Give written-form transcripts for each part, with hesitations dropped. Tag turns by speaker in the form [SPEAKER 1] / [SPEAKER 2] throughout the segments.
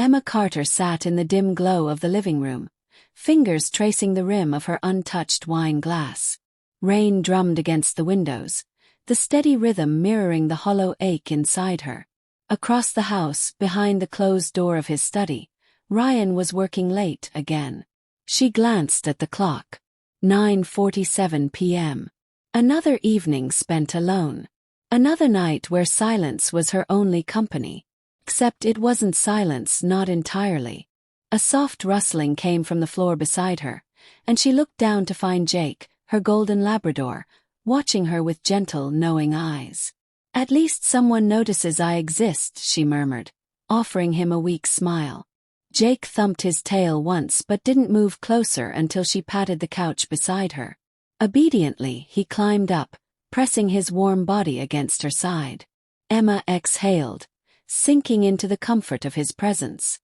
[SPEAKER 1] Emma Carter sat in the dim glow of the living room, fingers tracing the rim of her untouched wine glass. Rain drummed against the windows, the steady rhythm mirroring the hollow ache inside her. Across the house, behind the closed door of his study, Ryan was working late again. She glanced at the clock. 9:47 p.m. Another evening spent alone. Another night where silence was her only company. Except it wasn't silence, not entirely. A soft rustling came from the floor beside her, and she looked down to find Jake, her golden Labrador, watching her with gentle, knowing eyes. "At least someone notices I exist," she murmured, offering him a weak smile. Jake thumped his tail once but didn't move closer until she patted the couch beside her. Obediently, he climbed up, pressing his warm body against her side. Emma exhaled, sinking into the comfort of his presence.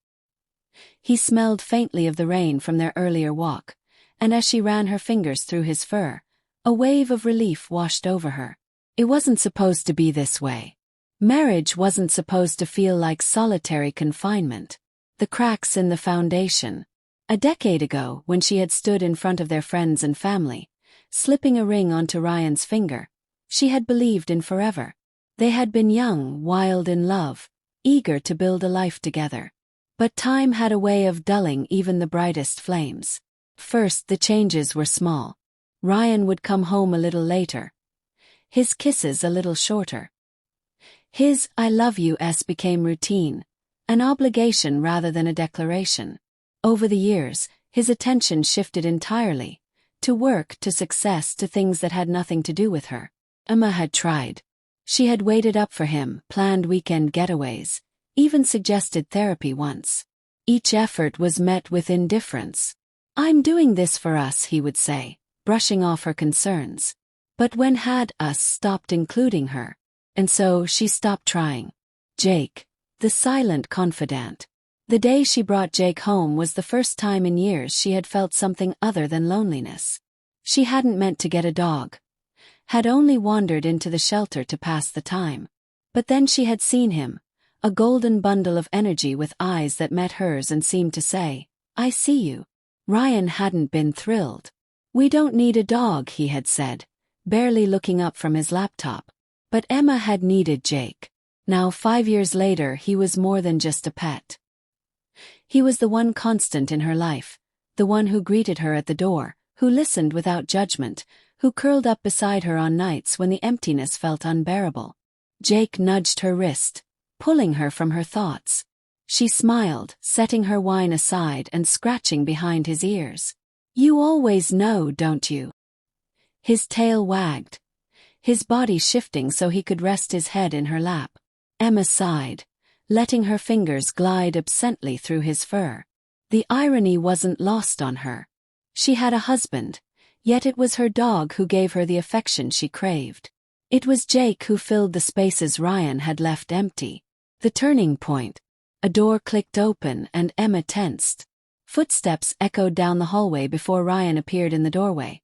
[SPEAKER 1] He smelled faintly of the rain from their earlier walk, and as she ran her fingers through his fur, a wave of relief washed over her. It wasn't supposed to be this way. Marriage wasn't supposed to feel like solitary confinement. The cracks in the foundation. A decade ago, when she had stood in front of their friends and family, slipping a ring onto Ryan's finger, she had believed in forever. They had been young, wild in love, eager to build a life together. But time had a way of dulling even the brightest flames. First, the changes were small. Ryan would come home a little later. His kisses a little shorter. His "I love you"s became routine, an obligation rather than a declaration. Over the years, his attention shifted entirely, to work, to success, to things that had nothing to do with her. Emma had tried. She had waited up for him, planned weekend getaways, even suggested therapy once. Each effort was met with indifference. "I'm doing this for us," he would say, brushing off her concerns. But when had us stopped including her? And so she stopped trying. Jake, the silent confidant. The day she brought Jake home was the first time in years she had felt something other than loneliness. She hadn't meant to get a dog. Had only wandered into the shelter to pass the time. But then she had seen him, a golden bundle of energy with eyes that met hers and seemed to say, "I see you." Ryan hadn't been thrilled. "We don't need a dog," he had said, barely looking up from his laptop. But Emma had needed Jake. Now 5 years later he was more than just a pet. He was the one constant in her life, the one who greeted her at the door, who listened without judgment, who curled up beside her on nights when the emptiness felt unbearable. Jake nudged her wrist, pulling her from her thoughts. She smiled, setting her wine aside and scratching behind his ears. "You always know, don't you?" His tail wagged, his body shifting so he could rest his head in her lap. Emma sighed, letting her fingers glide absently through his fur. The irony wasn't lost on her. She had a husband, yet it was her dog who gave her the affection she craved. It was Jake who filled the spaces Ryan had left empty. The turning point. A door clicked open and Emma tensed. Footsteps echoed down the hallway before Ryan appeared in the doorway.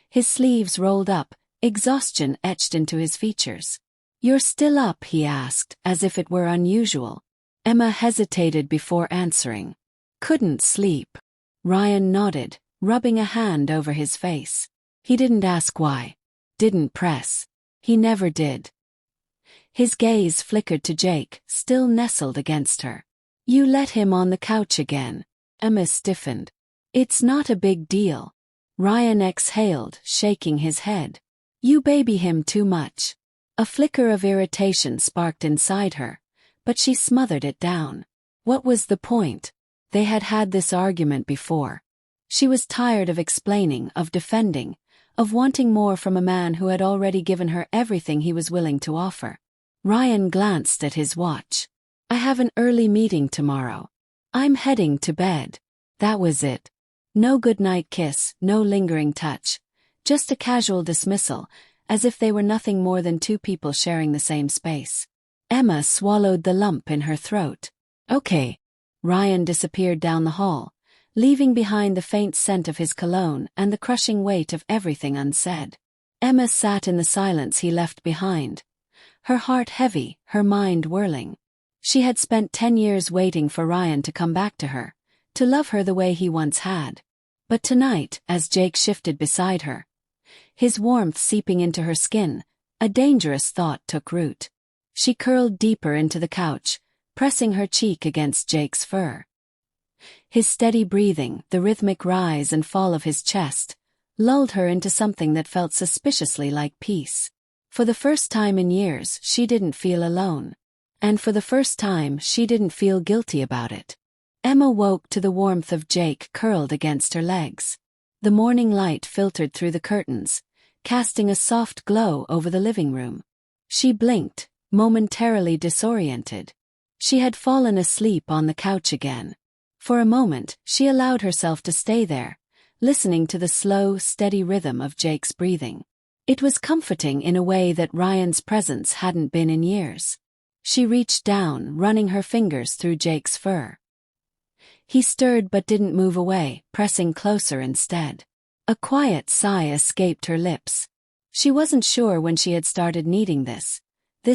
[SPEAKER 1] His sleeves rolled up, exhaustion etched into his features. "You're still up?" he asked, as if it were unusual. Emma hesitated before answering. "Couldn't sleep." Ryan nodded, rubbing a hand over his face. He didn't ask why. Didn't press. He never did. His gaze flickered to Jake, still nestled against her. "You let him on the couch again." Emma stiffened. "It's not a big deal." Ryan exhaled, shaking his head. "You baby him too much." A flicker of irritation sparked inside her, but she smothered it down. What was the point? They had had this argument before. She was tired of explaining, of defending, of wanting more from a man who had already given her everything he was willing to offer. Ryan glanced at his watch. "I have an early meeting tomorrow. I'm heading to bed." That was it. No goodnight kiss, no lingering touch. Just a casual dismissal, as if they were nothing more than two people sharing the same space. Emma swallowed the lump in her throat. "Okay." Ryan disappeared down the hall, leaving behind the faint scent of his cologne and the crushing weight of everything unsaid. Emma sat in the silence he left behind, her heart heavy, her mind whirling. She had spent 10 years waiting for Ryan to come back to her, to love her the way he once had. But tonight, as Jake shifted beside her, his warmth seeping into her skin, a dangerous thought took root. She curled deeper into the couch, pressing her cheek against Jake's fur. His steady breathing, the rhythmic rise and fall of his chest, lulled her into something that felt suspiciously like peace. For the first time in years, she didn't feel alone. And for the first time, she didn't feel guilty about it. Emma woke to the warmth of Jake curled against her legs. The morning light filtered through the curtains, casting a soft glow over the living room. She blinked, momentarily disoriented. She had fallen asleep on the couch again. For a moment, she allowed herself to stay there, listening to the slow, steady rhythm of Jake's breathing. It was comforting in a way that Ryan's presence hadn't been in years. She reached down, running her fingers through Jake's fur. He stirred but didn't move away, pressing closer instead. A quiet sigh escaped her lips. She wasn't sure when she had started needing this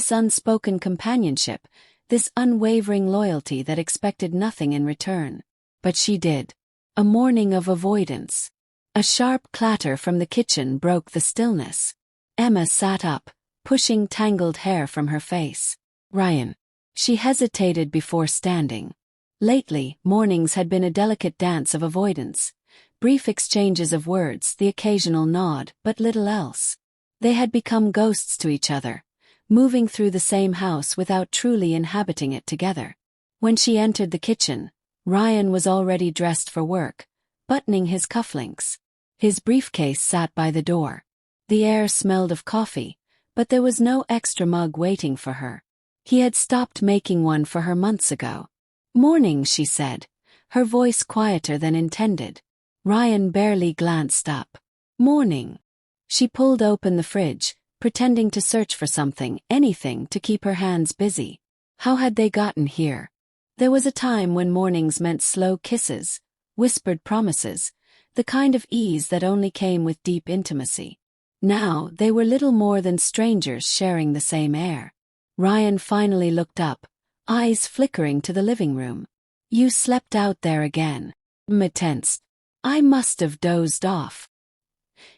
[SPEAKER 1] unspoken companionship, this unwavering loyalty that expected nothing in return. But she did. A morning of avoidance. A sharp clatter from the kitchen broke the stillness. Emma sat up, pushing tangled hair from her face. Ryan. She hesitated before standing. Lately, mornings had been a delicate dance of avoidance. Brief exchanges of words, the occasional nod, but little else. They had become ghosts to each other, moving through the same house without truly inhabiting it together. When she entered the kitchen, Ryan was already dressed for work, buttoning his cufflinks. His briefcase sat by the door. The air smelled of coffee, but there was no extra mug waiting for her. He had stopped making one for her months ago. "Morning," she said, her voice quieter than intended. Ryan barely glanced up. "Morning." She pulled open the fridge, pretending to search for something, anything to keep her hands busy. How had they gotten here? There was a time when mornings meant slow kisses, whispered promises, the kind of ease that only came with deep intimacy. Now, they were little more than strangers sharing the same air. Ryan finally looked up, eyes flickering to the living room. "You slept out there again." Emma tensed. "I must have dozed off."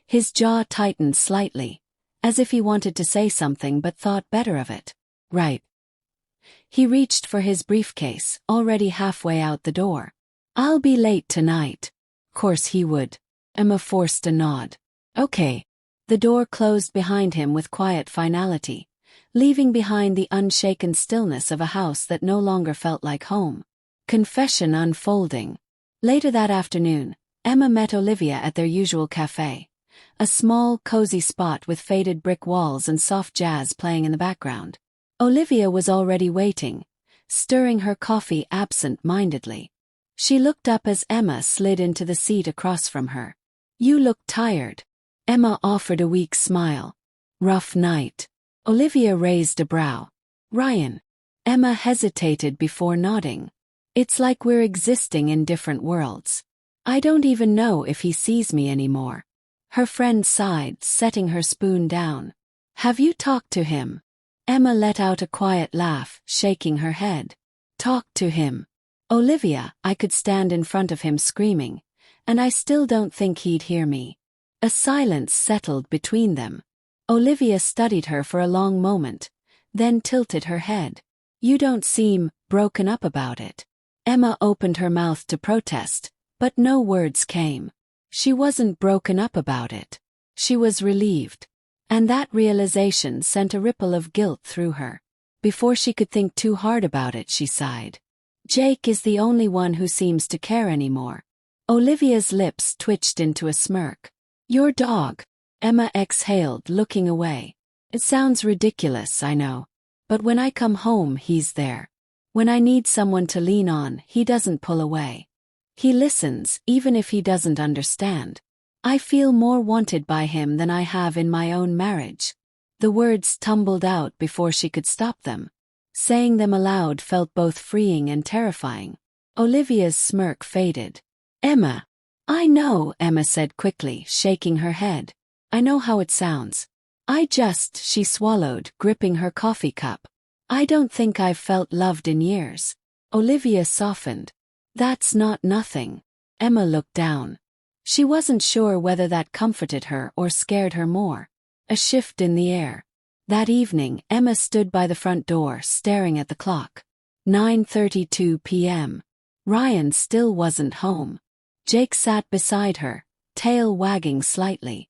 [SPEAKER 1] His jaw tightened slightly, as if he wanted to say something but thought better of it. "Right." He reached for his briefcase, already halfway out the door. "I'll be late tonight." Course he would. Emma forced a nod. "Okay." The door closed behind him with quiet finality, leaving behind the unshaken stillness of a house that no longer felt like home. Confession unfolding. Later that afternoon, Emma met Olivia at their usual cafe, a small, cozy spot with faded brick walls and soft jazz playing in the background. Olivia was already waiting, stirring her coffee absent-mindedly. She looked up as Emma slid into the seat across from her. "You look tired." Emma offered a weak smile. "Rough night." Olivia raised a brow. "Ryan." Emma hesitated before nodding. "It's like we're existing in different worlds. I don't even know if he sees me anymore." Her friend sighed, setting her spoon down. "Have you talked to him?" Emma let out a quiet laugh, shaking her head. "Talked to him? Olivia, I could stand in front of him screaming, and I still don't think he'd hear me." A silence settled between them. Olivia studied her for a long moment, then tilted her head. "You don't seem broken up about it." Emma opened her mouth to protest, but no words came. She wasn't broken up about it. She was relieved. And that realization sent a ripple of guilt through her. Before she could think too hard about it, she sighed. "Jake is the only one who seems to care anymore." Olivia's lips twitched into a smirk. "Your dog." Emma exhaled, looking away. "It sounds ridiculous, I know. But when I come home, he's there. When I need someone to lean on, he doesn't pull away. He listens, even if he doesn't understand. I feel more wanted by him than I have in my own marriage." The words tumbled out before she could stop them. Saying them aloud felt both freeing and terrifying. Olivia's smirk faded. "Emma." "I know," Emma said quickly, shaking her head. "I know how it sounds. She swallowed, gripping her coffee cup. I don't think I've felt loved in years. Olivia softened. That's not nothing. Emma looked down. She wasn't sure whether that comforted her or scared her more. A shift in the air. That evening, Emma stood by the front door staring at the clock. 9:32 p.m. Ryan still wasn't home. Jake sat beside her, tail wagging slightly.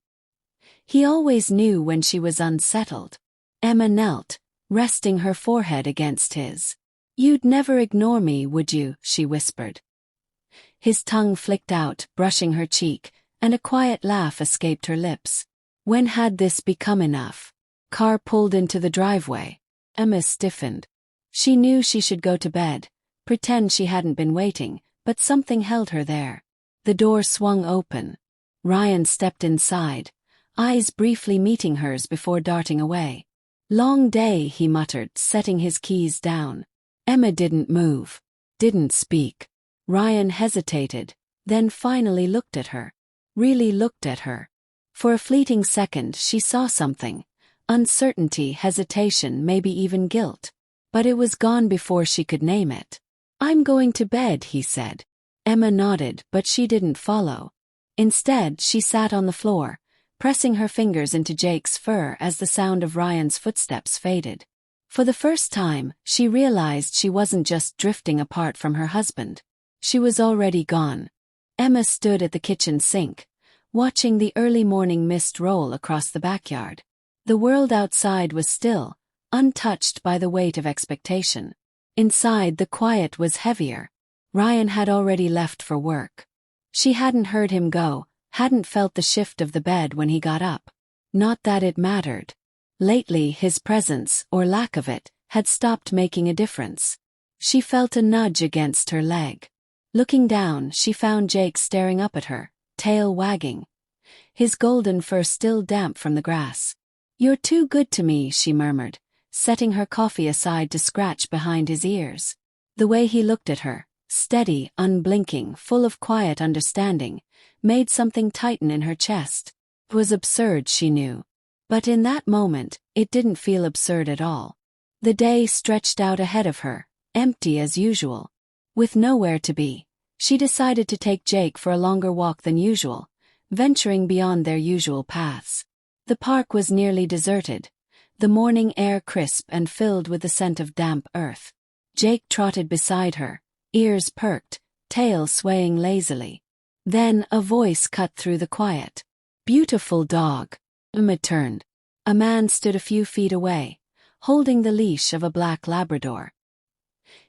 [SPEAKER 1] He always knew when she was unsettled. Emma knelt, resting her forehead against his. "You'd never ignore me, would you?" she whispered. His tongue flicked out, brushing her cheek, and a quiet laugh escaped her lips. When had this become enough? Car pulled into the driveway. Emma stiffened. She knew she should go to bed, pretend she hadn't been waiting, but something held her there. The door swung open. Ryan stepped inside, eyes briefly meeting hers before darting away. "Long day," he muttered, setting his keys down. Emma didn't move, didn't speak. Ryan hesitated, then finally looked at her. Really looked at her. For a fleeting second she saw something. Uncertainty, hesitation, maybe even guilt. But it was gone before she could name it. "I'm going to bed," he said. Emma nodded, but she didn't follow. Instead, she sat on the floor, pressing her fingers into Jake's fur as the sound of Ryan's footsteps faded. For the first time, she realized she wasn't just drifting apart from her husband. She was already gone. Emma stood at the kitchen sink, watching the early morning mist roll across the backyard. The world outside was still, untouched by the weight of expectation. Inside, the quiet was heavier. Ryan had already left for work. She hadn't heard him go, hadn't felt the shift of the bed when he got up. Not that it mattered. Lately, his presence, or lack of it, had stopped making a difference. She felt a nudge against her leg. Looking down, she found Jake staring up at her, tail wagging. His golden fur still damp from the grass. "You're too good to me," she murmured, setting her coffee aside to scratch behind his ears. The way he looked at her, steady, unblinking, full of quiet understanding, made something tighten in her chest. It was absurd, she knew. But in that moment, it didn't feel absurd at all. The day stretched out ahead of her, empty as usual. With nowhere to be, she decided to take Jake for a longer walk than usual, venturing beyond their usual paths. The park was nearly deserted, the morning air crisp and filled with the scent of damp earth. Jake trotted beside her, ears perked, tail swaying lazily. Then a voice cut through the quiet. "Beautiful dog." Emma turned. A man stood a few feet away, holding the leash of a black Labrador.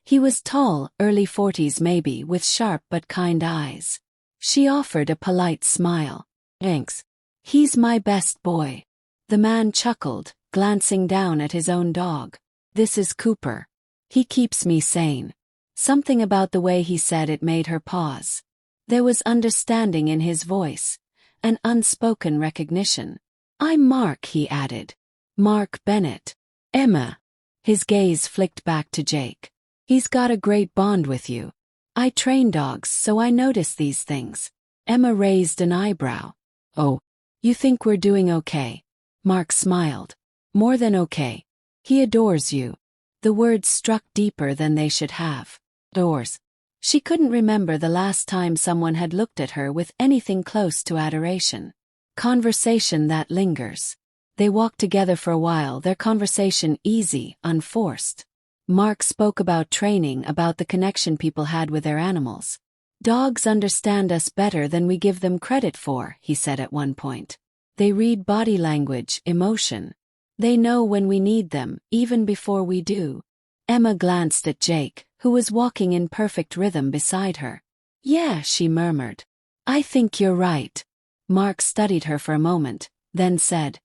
[SPEAKER 1] He was tall, early 40s maybe, with sharp but kind eyes. She offered a polite smile. "Thanks. He's my best boy." The man chuckled, glancing down at his own dog. "This is Cooper. He keeps me sane." Something about the way he said it made her pause. There was understanding in his voice, an unspoken recognition. "I'm Mark," he added. "Mark Bennett." "Emma." His gaze flicked back to Jake. "He's got a great bond with you. I train dogs, so I notice these things." Emma raised an eyebrow. "Oh, you think we're doing okay?" Mark smiled. "More than okay. He adores you." The words struck deeper than they should have. Adores. She couldn't remember the last time someone had looked at her with anything close to adoration. Conversation that lingers. They walked together for a while, their conversation easy, unforced. Mark spoke about training, about the connection people had with their animals. "Dogs understand us better than we give them credit for," he said at one point. "They read body language, emotion. They know when we need them, even before we do." Emma glanced at Jake, who was walking in perfect rhythm beside her. "Yeah," she murmured. "I think you're right." Mark studied her for a moment, then said,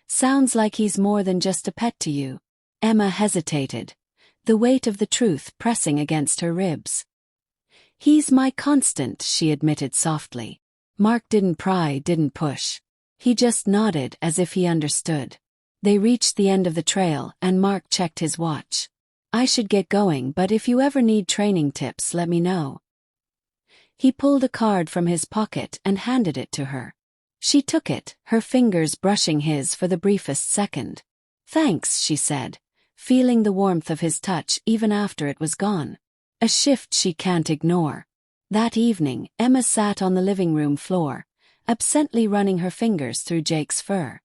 [SPEAKER 1] "Sounds like he's more than just a pet to you." Emma hesitated, the weight of the truth pressing against her ribs. "He's my constant," she admitted softly. Mark didn't pry, didn't push. He just nodded as if he understood. They reached the end of the trail, and Mark checked his watch. "I should get going, but if you ever need training tips, let me know." He pulled a card from his pocket and handed it to her. She took it, her fingers brushing his for the briefest second. "Thanks," she said, feeling the warmth of his touch even after it was gone. A shift she can't ignore. That evening, Emma sat on the living room floor, absently running her fingers through Jake's fur.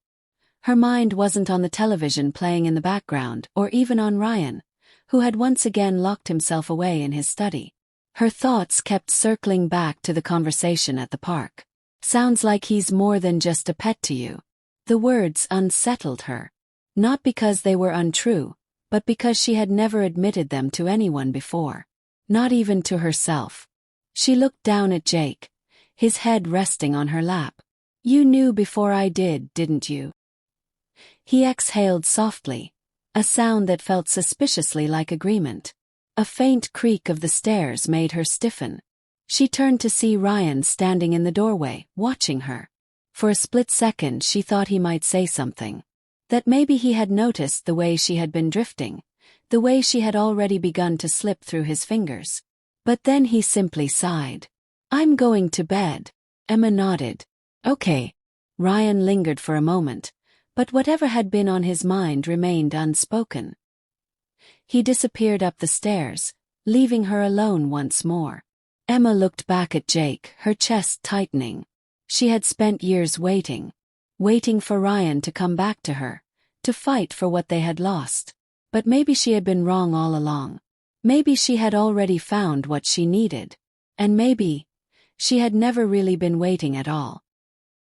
[SPEAKER 1] Her mind wasn't on the television playing in the background or even on Ryan, who had once again locked himself away in his study. Her thoughts kept circling back to the conversation at the park. Sounds like he's more than just a pet to you. The words unsettled her. Not because they were untrue, but because she had never admitted them to anyone before. Not even to herself. She looked down at Jake, his head resting on her lap. You knew before I did, didn't you? He exhaled softly, a sound that felt suspiciously like agreement. A faint creak of the stairs made her stiffen. She turned to see Ryan standing in the doorway, watching her. For a split second she thought he might say something. That maybe he had noticed the way she had been drifting, the way she had already begun to slip through his fingers. But then he simply sighed. I'm going to bed. Emma nodded. Okay. Ryan lingered for a moment, but whatever had been on his mind remained unspoken. He disappeared up the stairs, leaving her alone once more. Emma looked back at Jake, her chest tightening. She had spent years waiting for Ryan to come back to her, to fight for what they had lost. But maybe she had been wrong all along. Maybe she had already found what she needed. And maybe she had never really been waiting at all.